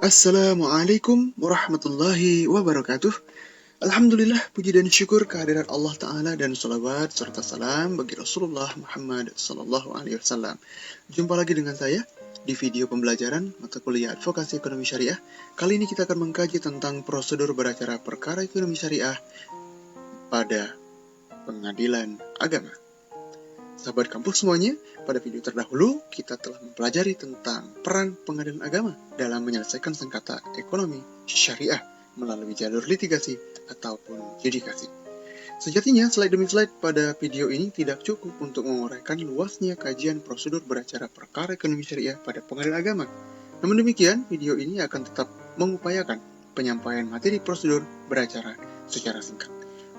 Assalamualaikum warahmatullahi wabarakatuh. Alhamdulillah, puji dan syukur kehadirat Allah Ta'ala dan salawat serta salam bagi Rasulullah Muhammad Sallallahu Alaihi Wasallam. Jumpa lagi dengan saya di video pembelajaran mata kuliah Advokasi Ekonomi Syariah. Kali ini kita akan mengkaji tentang prosedur beracara perkara ekonomi syariah pada pengadilan agama. Sahabat kampus semuanya, pada video terdahulu kita telah mempelajari tentang peran pengadilan agama dalam menyelesaikan sengketa ekonomi syariah melalui jalur litigasi ataupun yudikasi. Sejatinya, slide demi slide pada video ini tidak cukup untuk menguraikan luasnya kajian prosedur beracara perkara ekonomi syariah pada pengadilan agama. Namun demikian, video ini akan tetap mengupayakan penyampaian materi prosedur beracara secara singkat.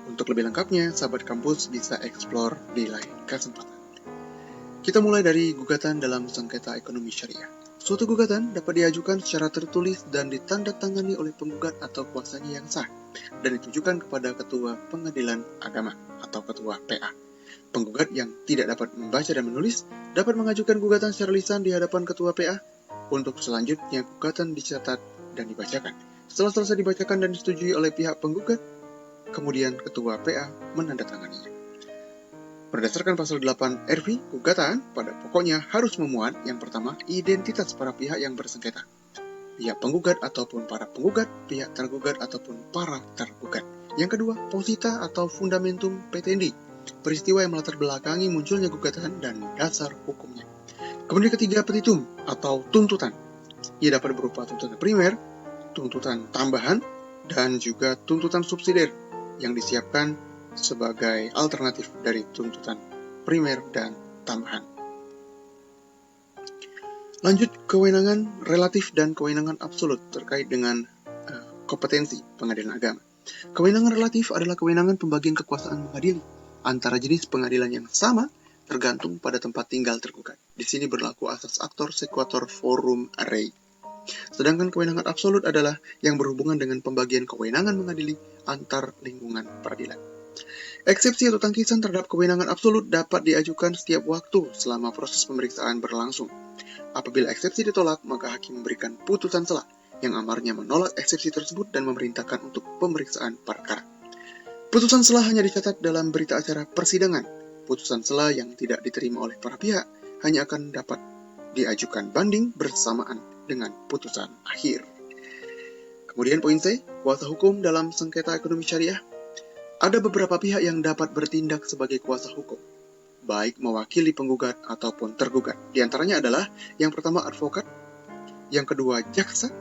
Untuk lebih lengkapnya, sahabat kampus bisa eksplor di lain kesempatan. Kita mulai dari gugatan dalam sengketa ekonomi syariah. Suatu gugatan dapat diajukan secara tertulis dan ditandatangani oleh penggugat atau kuasanya yang sah, dan ditujukan kepada ketua pengadilan agama atau ketua PA. Penggugat yang tidak dapat membaca dan menulis dapat mengajukan gugatan secara lisan di hadapan ketua PA. Untuk selanjutnya, gugatan dicatat dan dibacakan. Setelah selesai dibacakan dan disetujui oleh pihak penggugat, kemudian ketua PA menandatanganinya. Berdasarkan pasal 8 RV, gugatan pada pokoknya harus memuat yang pertama, identitas para pihak yang bersengketa, pihak penggugat ataupun para penggugat, pihak tergugat ataupun para tergugat. Yang kedua, posita atau fundamentum petendi, peristiwa yang melatar belakangi munculnya gugatan dan dasar hukumnya. Kemudian ketiga, petitum atau tuntutan. Ia dapat berupa tuntutan primer, tuntutan tambahan, dan juga tuntutan subsidiar yang disiapkan sebagai alternatif dari tuntutan primer dan tambahan. Lanjut, kewenangan relatif dan kewenangan absolut terkait dengan kompetensi pengadilan agama. Kewenangan relatif adalah kewenangan pembagian kekuasaan mengadili antara jenis pengadilan yang sama tergantung pada tempat tinggal tergugat. Di sini berlaku asas actor sequatur forum rei. Sedangkan kewenangan absolut adalah yang berhubungan dengan pembagian kewenangan mengadili antar lingkungan peradilan. Eksepsi atau tangkisan terhadap kewenangan absolut dapat diajukan setiap waktu selama proses pemeriksaan berlangsung. Apabila eksepsi ditolak, maka hakim memberikan putusan sela yang amarnya menolak eksepsi tersebut dan memerintahkan untuk pemeriksaan perkara. Putusan sela hanya dicatat dalam berita acara persidangan. Putusan sela yang tidak diterima oleh para pihak hanya akan dapat diajukan banding bersamaan dengan putusan akhir. Kemudian poin C, kuasa hukum dalam sengketa ekonomi syariah. Ada beberapa pihak yang dapat bertindak sebagai kuasa hukum, baik mewakili penggugat ataupun tergugat. Di antaranya adalah yang pertama advokat, yang kedua jaksa,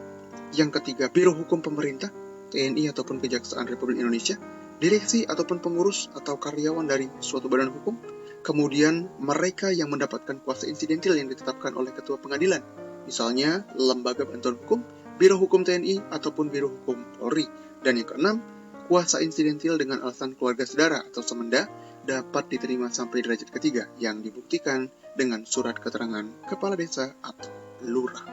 yang ketiga biro hukum pemerintah, TNI ataupun Kejaksaan Republik Indonesia, direksi ataupun pengurus atau karyawan dari suatu badan hukum, kemudian mereka yang mendapatkan kuasa insidentil yang ditetapkan oleh ketua pengadilan, misalnya lembaga bantuan hukum, biro hukum TNI ataupun biro hukum Polri. Dan yang keenam, kuasa insidentil dengan alasan keluarga saudara atau semenda dapat diterima sampai derajat ketiga yang dibuktikan dengan surat keterangan kepala desa atau lurah.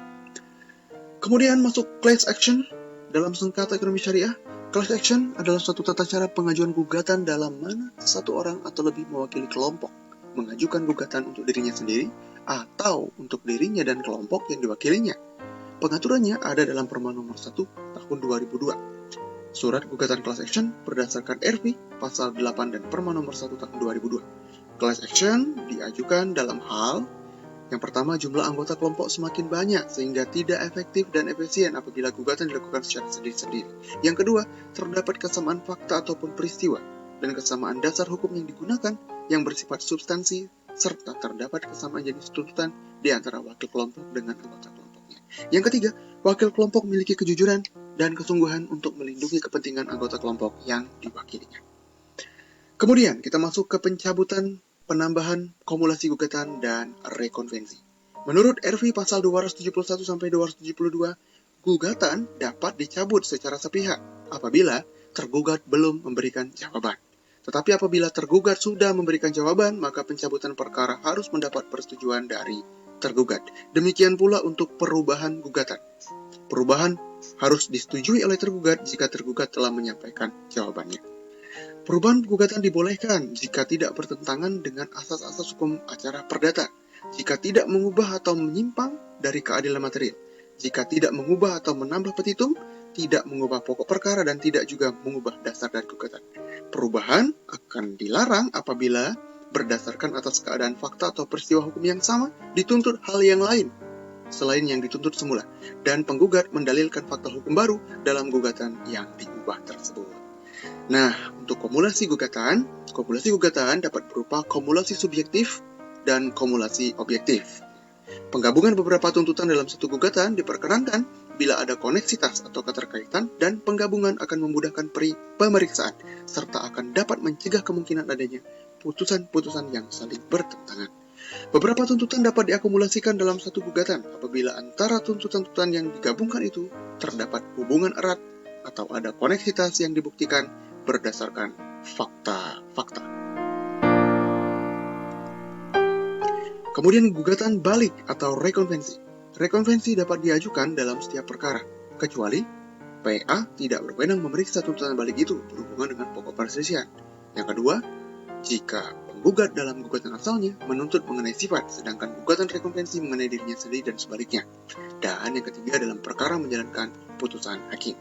Kemudian masuk class action dalam sengketa ekonomi syariah. Class action adalah suatu tata cara pengajuan gugatan dalam mana satu orang atau lebih mewakili kelompok mengajukan gugatan untuk dirinya sendiri atau untuk dirinya dan kelompok yang diwakilinya. Pengaturannya ada dalam Perma nomor 1 tahun 2002. Surat gugatan class action berdasarkan RV pasal 8 dan Perma nomor 1 tahun 2002. Class action diajukan dalam hal yang pertama, jumlah anggota kelompok semakin banyak sehingga tidak efektif dan efisien apabila gugatan dilakukan secara sendiri-sendiri. Yang kedua, terdapat kesamaan fakta ataupun peristiwa dan kesamaan dasar hukum yang digunakan yang bersifat substansi serta terdapat kesamaan jenis tuntutan di antara wakil kelompok dengan anggota kelompoknya. Yang ketiga, wakil kelompok memiliki kejujuran dan kesungguhan untuk melindungi kepentingan anggota kelompok yang diwakilinya. Kemudian kita masuk ke pencabutan, penambahan, kumulasi gugatan, dan rekonvensi. Menurut RV pasal 271 sampai 272, gugatan dapat dicabut secara sepihak apabila tergugat belum memberikan jawaban. Tetapi apabila tergugat sudah memberikan jawaban, maka pencabutan perkara harus mendapat persetujuan dari tergugat. Demikian pula untuk perubahan gugatan. Perubahan harus disetujui oleh tergugat jika tergugat telah menyampaikan jawabannya. Perubahan gugatan dibolehkan jika tidak bertentangan dengan asas-asas hukum acara perdata, jika tidak mengubah atau menyimpang dari keadilan material, jika tidak mengubah atau menambah petitum, tidak mengubah pokok perkara, dan tidak juga mengubah dasar dari gugatan. Perubahan akan dilarang apabila berdasarkan atas keadaan fakta atau peristiwa hukum yang sama dituntut hal yang lain selain yang dituntut semula, dan penggugat mendalilkan fakta hukum baru dalam gugatan yang diubah tersebut. Nah, untuk kumulasi gugatan dapat berupa kumulasi subjektif dan kumulasi objektif. Penggabungan beberapa tuntutan dalam satu gugatan diperkenankan bila ada koneksitas atau keterkaitan, dan penggabungan akan memudahkan pemeriksaan serta akan dapat mencegah kemungkinan adanya putusan-putusan yang saling bertentangan. Beberapa tuntutan dapat diakumulasikan dalam satu gugatan apabila antara tuntutan-tuntutan yang digabungkan itu terdapat hubungan erat atau ada koneksitas yang dibuktikan berdasarkan fakta-fakta. Kemudian gugatan balik atau rekonvensi. Rekonvensi dapat diajukan dalam setiap perkara, kecuali PA tidak berwenang memeriksa tuntutan balik itu berhubungan dengan pokok perselisihan. Yang kedua, jika penggugat dalam gugatan asalnya menuntut mengenai sifat, sedangkan gugatan rekonvensi mengenai dirinya sendiri dan sebaliknya. Dan yang ketiga, dalam perkara menjalankan putusan hakim.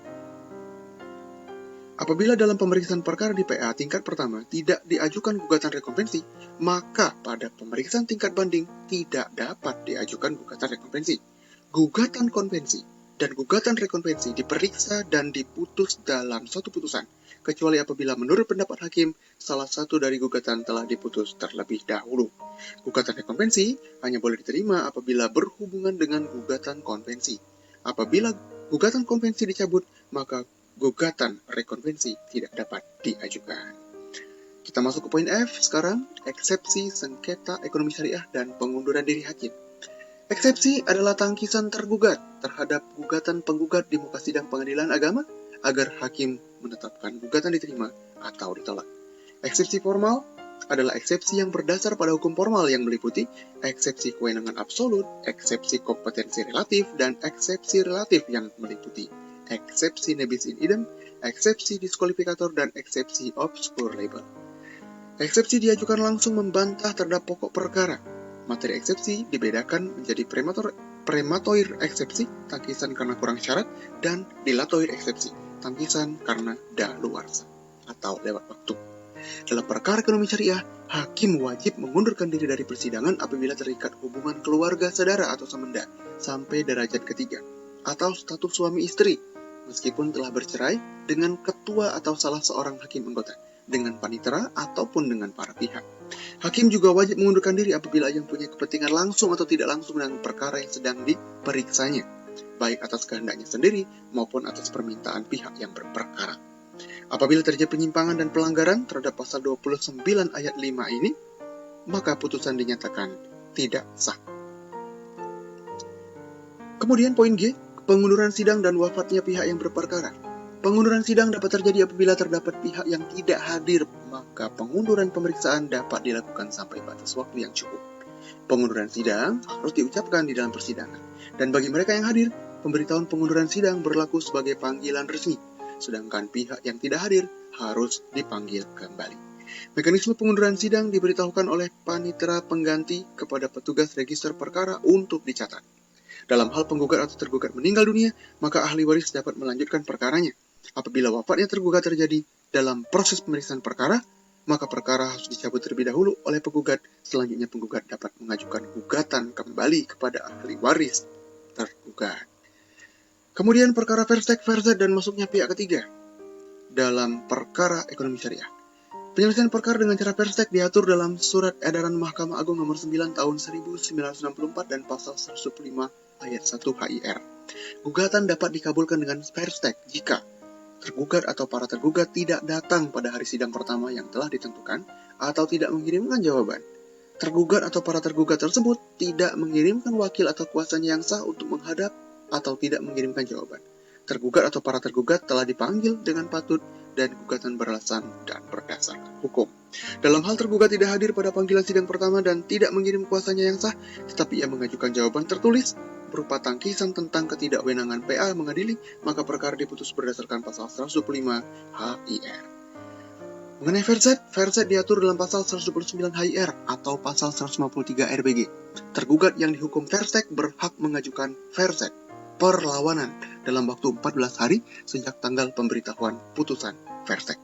Apabila dalam pemeriksaan perkara di PA tingkat pertama tidak diajukan gugatan rekonvensi, maka pada pemeriksaan tingkat banding tidak dapat diajukan gugatan rekonvensi. Gugatan konvensi dan gugatan rekonvensi diperiksa dan diputus dalam suatu putusan, kecuali apabila menurut pendapat hakim, salah satu dari gugatan telah diputus terlebih dahulu. Gugatan rekonvensi hanya boleh diterima apabila berhubungan dengan gugatan konvensi. Apabila gugatan konvensi dicabut, maka gugatan rekonvensi tidak dapat diajukan. Kita masuk ke poin F sekarang, eksepsi sengketa ekonomi syariah dan pengunduran diri hakim. Eksepsi adalah tangkisan tergugat terhadap gugatan penggugat di muka sidang pengadilan agama agar hakim menetapkan gugatan diterima atau ditolak. Eksepsi formal adalah eksepsi yang berdasar pada hukum formal yang meliputi eksepsi kewenangan absolut, eksepsi kompetensi relatif, dan eksepsi relatif yang meliputi eksepsi nebis in idem, eksepsi diskualifikator, dan eksepsi obscur label. Eksepsi diajukan langsung membantah terhadap pokok perkara. Materi eksepsi dibedakan menjadi prematoir eksepsi, tangkisan karena kurang syarat, dan dilatoir eksepsi, tangkisan karena daluarsa atau lewat waktu. Dalam perkara ekonomi syariah, hakim wajib mengundurkan diri dari persidangan apabila terikat hubungan keluarga saudara atau semenda sampai derajat ketiga, atau status suami istri, meskipun telah bercerai, dengan ketua atau salah seorang hakim anggota, dengan panitera ataupun dengan para pihak. Hakim juga wajib mengundurkan diri apabila yang punya kepentingan langsung atau tidak langsung dengan perkara yang sedang diperiksanya, baik atas kehendaknya sendiri maupun atas permintaan pihak yang berperkara. Apabila terjadi penyimpangan dan pelanggaran terhadap pasal 29 ayat 5 ini, maka putusan dinyatakan tidak sah. Kemudian poin G, pengunduran sidang dan wafatnya pihak yang berperkara. Pengunduran sidang dapat terjadi apabila terdapat pihak yang tidak hadir, maka pengunduran pemeriksaan dapat dilakukan sampai batas waktu yang cukup. Pengunduran sidang harus diucapkan di dalam persidangan, dan bagi mereka yang hadir, pemberitahuan pengunduran sidang berlaku sebagai panggilan resmi, sedangkan pihak yang tidak hadir harus dipanggil kembali. Mekanisme pengunduran sidang diberitahukan oleh panitera pengganti kepada petugas register perkara untuk dicatat. Dalam hal penggugat atau tergugat meninggal dunia, maka ahli waris dapat melanjutkan perkaranya. Apabila wafatnya tergugat terjadi dalam proses pemeriksaan perkara, maka perkara harus dicabut terlebih dahulu oleh penggugat. Selanjutnya penggugat dapat mengajukan gugatan kembali kepada ahli waris tergugat. Kemudian perkara versek, dan masuknya pihak ketiga dalam perkara ekonomi syariah. Penyelesaian perkara dengan cara versek diatur dalam Surat Edaran Mahkamah Agung nomor 9 tahun 1964 dan pasal 105 ayat 1 HIR. Gugatan dapat dikabulkan dengan versek jika tergugat atau para tergugat tidak datang pada hari sidang pertama yang telah ditentukan atau tidak mengirimkan jawaban. Tergugat atau para tergugat tersebut tidak mengirimkan wakil atau kuasanya yang sah untuk menghadap atau tidak mengirimkan jawaban. Tergugat atau para tergugat telah dipanggil dengan patut dan gugatan beralasan dan berdasarkan hukum. Dalam hal tergugat tidak hadir pada panggilan sidang pertama dan tidak mengirim kuasanya yang sah, tetapi ia mengajukan jawaban tertulis berupa tangkisan tentang ketidakwenangan PA mengadili, maka perkara diputus berdasarkan pasal 125 HIR. Mengenai verset diatur dalam pasal 129 HIR atau pasal 153 RBG. Tergugat yang dihukum versek berhak mengajukan verset perlawanan dalam waktu 14 hari sejak tanggal pemberitahuan putusan Versek.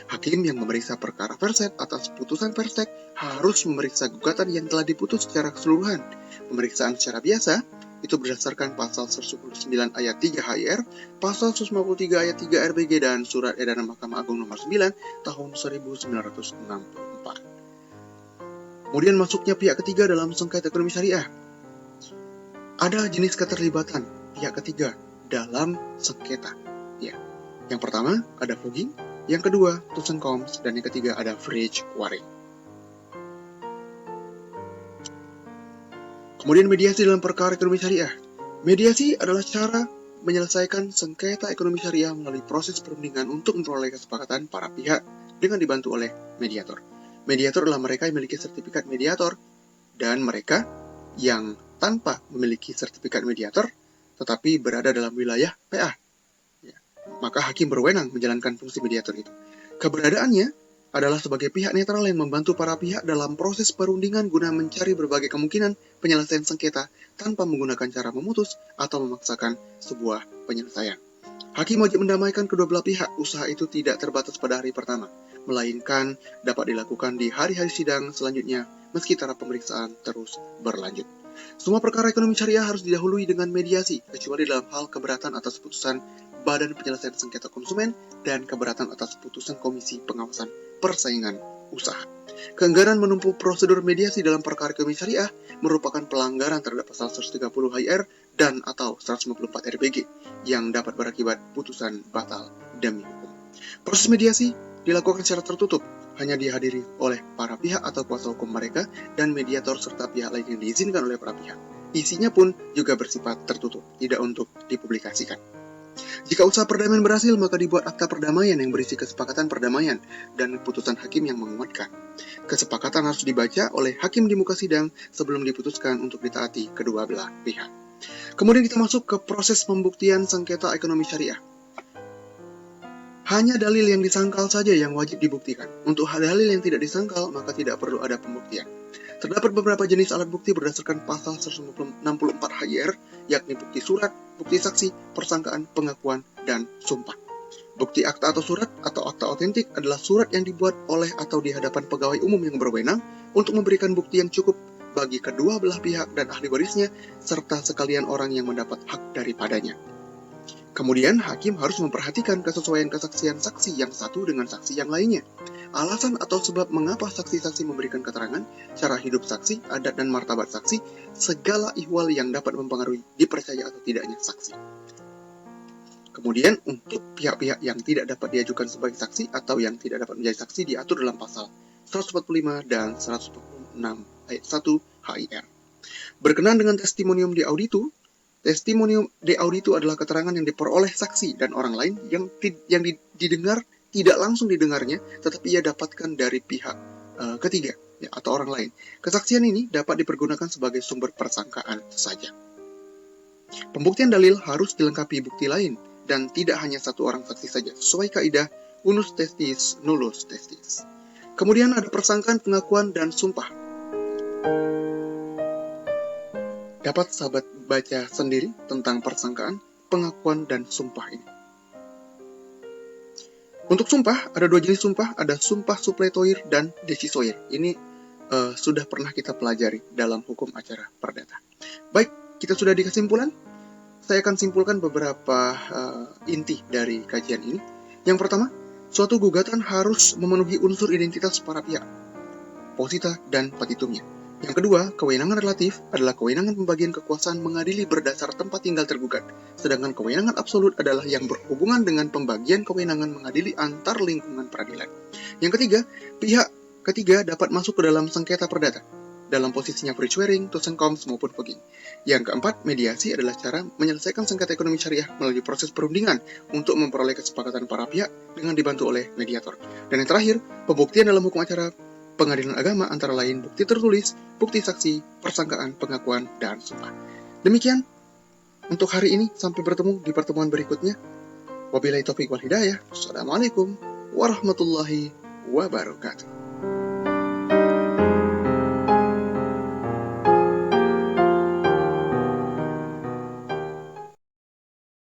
Hakim yang memeriksa perkara Versek atas putusan Versek harus memeriksa gugatan yang telah diputus secara keseluruhan. Pemeriksaan secara biasa itu berdasarkan pasal 199 ayat 3 HIR, pasal 153 ayat 3 RBG, dan Surat Edaran Mahkamah Agung nomor 9 tahun 1964. Kemudian masuknya pihak ketiga dalam sengketa ekonomi syariah. Ada jenis keterlibatan pihak ketiga dalam sengketa. Ya. Yang pertama ada fogging, yang kedua Tussenkoms, dan yang ketiga ada Frisch-Waring. Kemudian mediasi dalam perkara ekonomi syariah. Mediasi adalah cara menyelesaikan sengketa ekonomi syariah melalui proses perundingan untuk memperoleh kesepakatan para pihak dengan dibantu oleh mediator. Mediator adalah mereka yang memiliki sertifikat mediator, dan mereka yang tanpa memiliki sertifikat mediator tetapi berada dalam wilayah PA. Ya, maka hakim berwenang menjalankan fungsi mediator itu. Keberadaannya adalah sebagai pihak netral yang membantu para pihak dalam proses perundingan guna mencari berbagai kemungkinan penyelesaian sengketa tanpa menggunakan cara memutus atau memaksakan sebuah penyelesaian. Hakim wajib mendamaikan kedua belah pihak. Usaha itu tidak terbatas pada hari pertama, melainkan dapat dilakukan di hari-hari sidang selanjutnya meski taraf pemeriksaan terus berlanjut. Semua perkara ekonomi syariah harus didahului dengan mediasi, kecuali dalam hal keberatan atas putusan Badan Penyelesaian Sengketa Konsumen dan keberatan atas putusan Komisi Pengawasan Persaingan Usaha. Keengganan menempuh prosedur mediasi dalam perkara ekonomi syariah merupakan pelanggaran terhadap pasal 130 HIR dan atau 154 RBG yang dapat berakibat putusan batal demi hukum. Proses mediasi dilakukan secara tertutup, hanya dihadiri oleh para pihak atau kuasa hukum mereka dan mediator serta pihak lain yang diizinkan oleh para pihak. Isinya pun juga bersifat tertutup, tidak untuk dipublikasikan. Jika usaha perdamaian berhasil, maka dibuat akta perdamaian yang berisi kesepakatan perdamaian dan putusan hakim yang menguatkan. Kesepakatan harus dibaca oleh hakim di muka sidang sebelum diputuskan untuk ditaati kedua belah pihak. Kemudian kita masuk ke proses pembuktian sengketa ekonomi syariah. Hanya dalil yang disangkal saja yang wajib dibuktikan. Untuk dalil yang tidak disangkal, maka tidak perlu ada pembuktian. Terdapat beberapa jenis alat bukti berdasarkan pasal 164 HIR, yakni bukti surat, bukti saksi, persangkaan, pengakuan, dan sumpah. Bukti akta atau surat atau akta otentik adalah surat yang dibuat oleh atau di hadapan pegawai umum yang berwenang untuk memberikan bukti yang cukup bagi kedua belah pihak dan ahli warisnya, serta sekalian orang yang mendapat hak daripadanya. Kemudian, hakim harus memperhatikan kesesuaian kesaksian saksi yang satu dengan saksi yang lainnya. Alasan atau sebab mengapa saksi-saksi memberikan keterangan, cara hidup saksi, adat dan martabat saksi, segala ihwal yang dapat mempengaruhi dipercaya atau tidaknya saksi. Kemudian, untuk pihak-pihak yang tidak dapat diajukan sebagai saksi atau yang tidak dapat menjadi saksi diatur dalam pasal 145 dan 146 ayat 1 HIR. Berkenaan dengan testimonium de auditu, testimonium de auditu adalah keterangan yang diperoleh saksi dan orang lain yang didengar tidak langsung didengarnya, tetapi ia dapatkan dari pihak ketiga atau orang lain. Kesaksian ini dapat dipergunakan sebagai sumber persangkaan saja. Pembuktian dalil harus dilengkapi bukti lain dan tidak hanya satu orang saksi saja, sesuai kaidah unus testis nullus testis. Kemudian ada persangkaan, pengakuan, dan sumpah. Dapat sahabat baca sendiri tentang persangkaan, pengakuan, dan sumpah ini. Untuk sumpah, ada dua jenis sumpah, ada sumpah suppletoire dan decisoire. Ini sudah pernah kita pelajari dalam hukum acara perdata. Baik, kita sudah di kesimpulan. Saya akan simpulkan beberapa inti dari kajian ini. Yang pertama, suatu gugatan harus memenuhi unsur identitas para pihak, posita dan petitumnya. Yang kedua, kewenangan relatif adalah kewenangan pembagian kekuasaan mengadili berdasar tempat tinggal tergugat, sedangkan kewenangan absolut adalah yang berhubungan dengan pembagian kewenangan mengadili antar lingkungan peradilan. Yang ketiga, pihak ketiga dapat masuk ke dalam sengketa perdata, dalam posisinya Frisch-Waring, Tussenkoms, maupun fogging. Yang keempat, mediasi adalah cara menyelesaikan sengketa ekonomi syariah melalui proses perundingan untuk memperoleh kesepakatan para pihak dengan dibantu oleh mediator. Dan yang terakhir, pembuktian dalam hukum acara pengadilan agama antara lain bukti tertulis, bukti saksi, persangkaan, pengakuan, dan sumpah. Demikian untuk hari ini, sampai bertemu di pertemuan berikutnya. Wabillahi taufiq wal hidayah. Assalamualaikum warahmatullahi wabarakatuh.